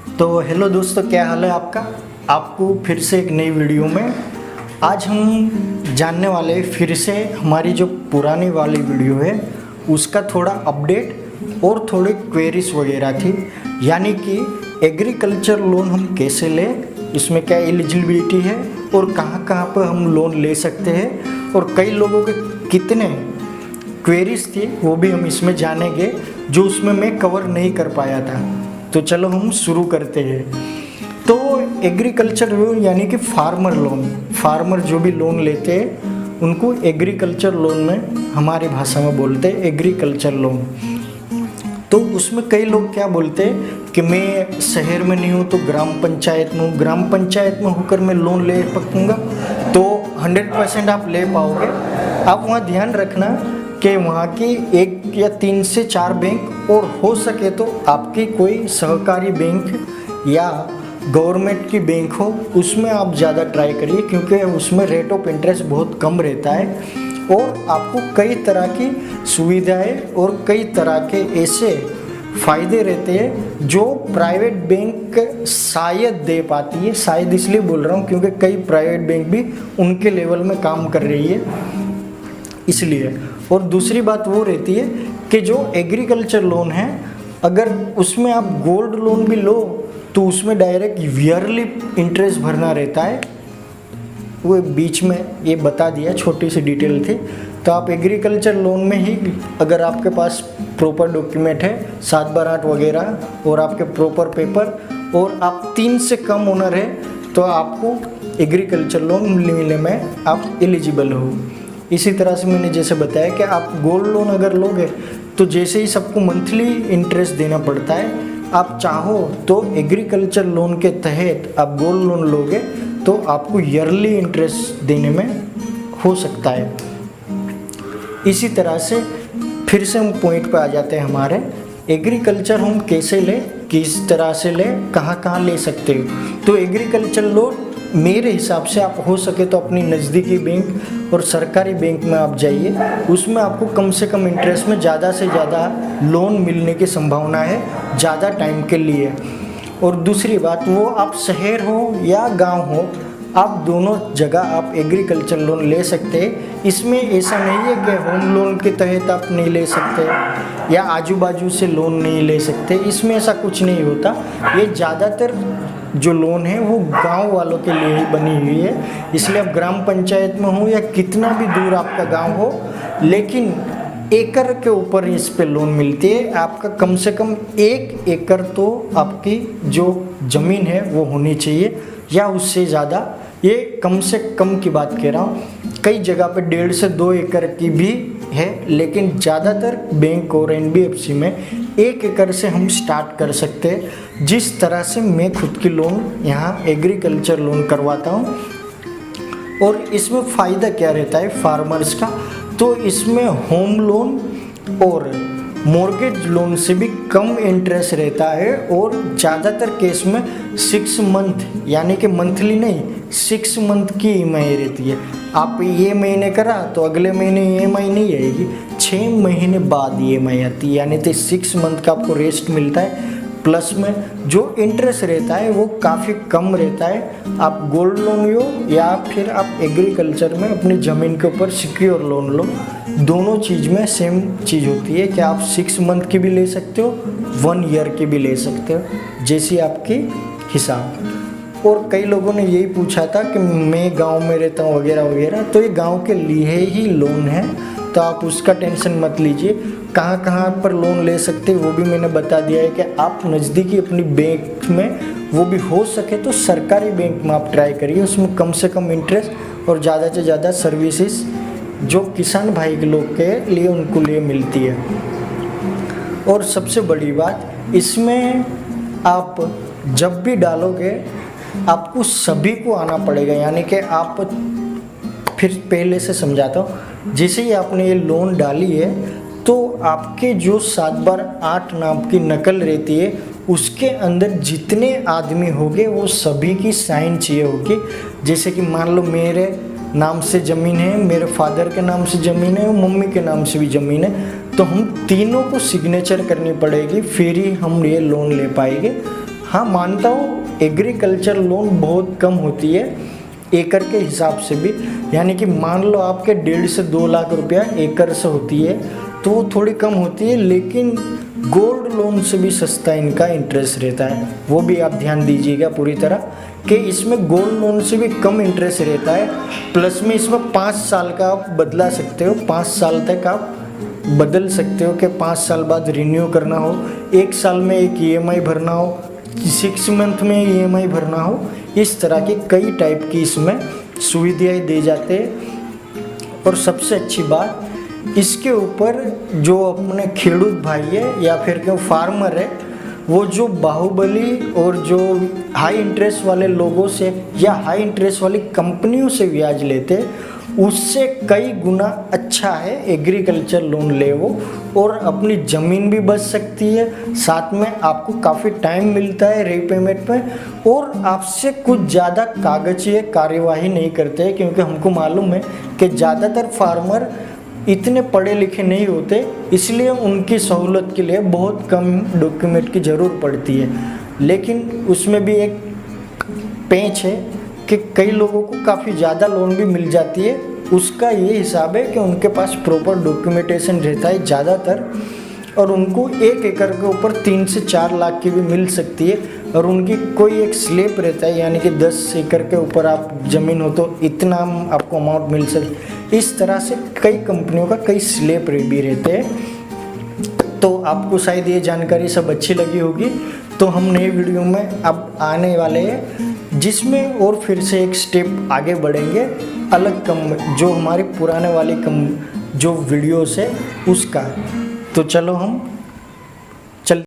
तो हेलो दोस्तों, क्या हाल है आपका। आपको फिर से एक नई वीडियो में आज हम जानने वाले फिर से हमारी जो पुरानी वाली वीडियो है उसका थोड़ा अपडेट और थोड़े क्वेरीज वगैरह थी। यानी कि एग्रीकल्चर लोन हम कैसे लें, इसमें क्या एलिजिबिलिटी है और कहाँ कहाँ पर हम लोन ले सकते हैं, और कई लोगों के कितने क्वेरीज थी वो भी हम इसमें जानेंगे जो उसमें मैं कवर नहीं कर पाया था। तो चलो हम शुरू करते हैं। तो एग्रीकल्चर लोन यानी कि फार्मर लोन, फार्मर जो भी लोन लेते हैं उनको एग्रीकल्चर लोन में हमारी भाषा में बोलते हैं एग्रीकल्चर लोन। तो उसमें कई लोग क्या बोलते हैं कि मैं शहर में नहीं हूँ तो ग्राम पंचायत में हूँ, ग्राम पंचायत में होकर मैं लोन ले सकूँगा। तो 100% आप ले पाओगे। आप वहाँ ध्यान रखना कि वहाँ की 1 या 3 से 4 बैंक, और हो सके तो आपकी कोई सहकारी बैंक या गवर्नमेंट की बैंक हो उसमें आप ज़्यादा ट्राई करिए, क्योंकि उसमें रेट ऑफ इंटरेस्ट बहुत कम रहता है और आपको कई तरह की सुविधाएं और कई तरह के ऐसे फ़ायदे रहते हैं जो प्राइवेट बैंक शायद दे पाती है। शायद इसलिए बोल रहा हूँ क्योंकि कई प्राइवेट बैंक भी उनके लेवल में काम कर रही है इसलिए। और दूसरी बात वो रहती है कि जो एग्रीकल्चर लोन है अगर उसमें आप गोल्ड लोन भी लो तो उसमें डायरेक्ट ईयरली इंटरेस्ट भरना रहता है। वो बीच में ये बता दिया, छोटी सी डिटेल थी। तो आप एग्रीकल्चर लोन में ही अगर आपके पास प्रॉपर डॉक्यूमेंट है 7/8 वगैरह और आपके प्रॉपर पेपर और आप 3 से कम ओनर है तो आपको एग्रीकल्चर लोन मिलने में आप एलिजिबल हो। इसी तरह से मैंने जैसे बताया कि आप गोल्ड लोन अगर लोगे तो जैसे ही सबको मंथली इंटरेस्ट देना पड़ता है, आप चाहो तो एग्रीकल्चर लोन के तहत आप गोल्ड लोन लोगे तो आपको ईयरली इंटरेस्ट देने में हो सकता है। इसी तरह से फिर से हम पॉइंट पे आ जाते हैं हमारे एग्रीकल्चर हम कैसे ले, किस तरह से ले, कहाँ कहाँ ले सकते हो। तो एग्रीकल्चर लोन मेरे हिसाब से आप हो सके तो अपनी नज़दीकी बैंक और सरकारी बैंक में आप जाइए, उसमें आपको कम से कम इंटरेस्ट में ज़्यादा से ज़्यादा लोन मिलने की संभावना है ज़्यादा टाइम के लिए। और दूसरी बात, वो आप शहर हो या गांव हो, आप दोनों जगह आप एग्रीकल्चर लोन ले सकते हैं। इसमें ऐसा नहीं है कि होम लोन के तहत आप नहीं ले सकते या आजू बाजू से लोन नहीं ले सकते, इसमें ऐसा कुछ नहीं होता। ये ज़्यादातर जो लोन है वो गांव वालों के लिए ही बनी हुई है, इसलिए आप ग्राम पंचायत में हो या कितना भी दूर आपका गांव हो, लेकिन एकड़ के ऊपर इस पे लोन मिलती है। आपका कम से कम 1 एकड़ तो आपकी जो ज़मीन है वो होनी चाहिए या उससे ज़्यादा। ये कम से कम की बात कह रहा हूँ, कई जगह पे 1.5 से 2 एकड़ की भी है, लेकिन ज़्यादातर बैंक और NBFC में 1 एकड़ से हम स्टार्ट कर सकते हैं। जिस तरह से मैं खुद की लोन यहाँ एग्रीकल्चर लोन करवाता हूँ। और इसमें फ़ायदा क्या रहता है फार्मर्स का, तो इसमें होम लोन और मॉर्गेज लोन से भी कम इंटरेस्ट रहता है और ज़्यादातर केस में 6 मंथ यानी कि मंथली नहीं 6 मंथ की EMI रहती है। आप ये महीने करा तो अगले महीने EMI नहीं आएगी, 6 महीने बाद EMI आती है, यानी कि 6 मंथ का आपको रेस्ट मिलता है। प्लस में जो इंटरेस्ट रहता है वो काफ़ी कम रहता है। आप गोल्ड लोन लो या फिर आप एग्रीकल्चर में अपनी ज़मीन के ऊपर सिक्योर लोन लो, दोनों चीज़ में सेम चीज़ होती है कि आप 6 मंथ की भी ले सकते हो, 1 ईयर की भी ले सकते हो, जैसी आपकी हिसाब। और कई लोगों ने यही पूछा था कि मैं गांव में रहता हूँ वगैरह वगैरह, तो ये गांव के लिए ही लोन है, तो आप उसका टेंशन मत लीजिए। कहाँ कहाँ पर लोन ले सकते हैं वो भी मैंने बता दिया है कि आप नज़दीकी अपनी बैंक में, वो भी हो सके तो सरकारी बैंक में आप ट्राई करिए, उसमें कम से कम इंटरेस्ट और ज़्यादा से ज़्यादा सर्विसेज जो किसान भाई के लोग के लिए उनको लिए मिलती है। और सबसे बड़ी बात, इसमें आप जब भी डालोगे आपको सभी को आना पड़ेगा, यानी कि आप फिर पहले से समझाता हूँ, जैसे ही आपने ये लोन डाली है तो आपके जो 7/8 नाम की नकल रहती है उसके अंदर जितने आदमी होंगे वो सभी की साइन चाहिए होगी। जैसे कि मान लो मेरे नाम से ज़मीन है, मेरे फादर के नाम से ज़मीन है और मम्मी के नाम से भी ज़मीन है, तो हम तीनों को सिग्नेचर करनी पड़ेगी, फिर ही हम ये लोन ले पाएंगे। हाँ मानता हूँ एग्रीकल्चर लोन बहुत कम होती है एकड़ के हिसाब से भी, यानी कि मान लो आपके 1.5 से 2 लाख रुपया एकड़ से होती है तो वो थोड़ी कम होती है, लेकिन गोल्ड लोन से भी सस्ता इनका इंटरेस्ट रहता है। वो भी आप ध्यान दीजिएगा पूरी तरह कि इसमें गोल्ड लोन से भी कम इंटरेस्ट रहता है। प्लस में इसमें 5 साल का आप बदला सकते हो, 5 साल तक आप बदल सकते हो कि 5 साल बाद रिन्यू करना हो, 1 साल में एक EMI भरना हो, 6 मंथ में EMI भरना हो, इस तरह की कई टाइप की इसमें सुविधाएं दी जाते हैं। और सबसे अच्छी बात इसके ऊपर जो अपने खेडूत भाई है या फिर क्यों फार्मर है, वो जो बाहुबली और जो हाई इंटरेस्ट वाले लोगों से या हाई इंटरेस्ट वाली कंपनियों से ब्याज लेते उससे कई गुना अच्छा है एग्रीकल्चर लोन ले वो, और अपनी ज़मीन भी बच सकती है, साथ में आपको काफ़ी टाइम मिलता है रीपेमेंट में, और आपसे कुछ ज़्यादा कागज़ी कार्यवाही नहीं करते क्योंकि हमको मालूम है कि ज़्यादातर फार्मर इतने पढ़े लिखे नहीं होते, इसलिए उनकी सहूलत के लिए बहुत कम डॉक्यूमेंट की ज़रूरत पड़ती है। लेकिन उसमें भी एक पेंच है कि कई लोगों को काफ़ी ज़्यादा लोन भी मिल जाती है। उसका ये हिसाब है कि उनके पास प्रॉपर डॉक्यूमेंटेशन रहता है ज़्यादातर, और उनको 1 एकड़ के ऊपर 3 से 4 लाख की भी मिल सकती है, और उनकी कोई एक स्लैब रहता है, यानी कि 10 एकड़ के ऊपर आप ज़मीन हो तो इतना आपको अमाउंट मिल सके। इस तरह से कई कंपनियों का कई स्लैब भी रहते हैं। तो आपको शायद ये जानकारी सब अच्छी लगी होगी। तो हम नए वीडियो में अब आने वाले हैं जिसमें और फिर से एक स्टेप आगे बढ़ेंगे, अलग जो हमारी पुराने वाली जो वीडियोस है उसका। तो चलो हम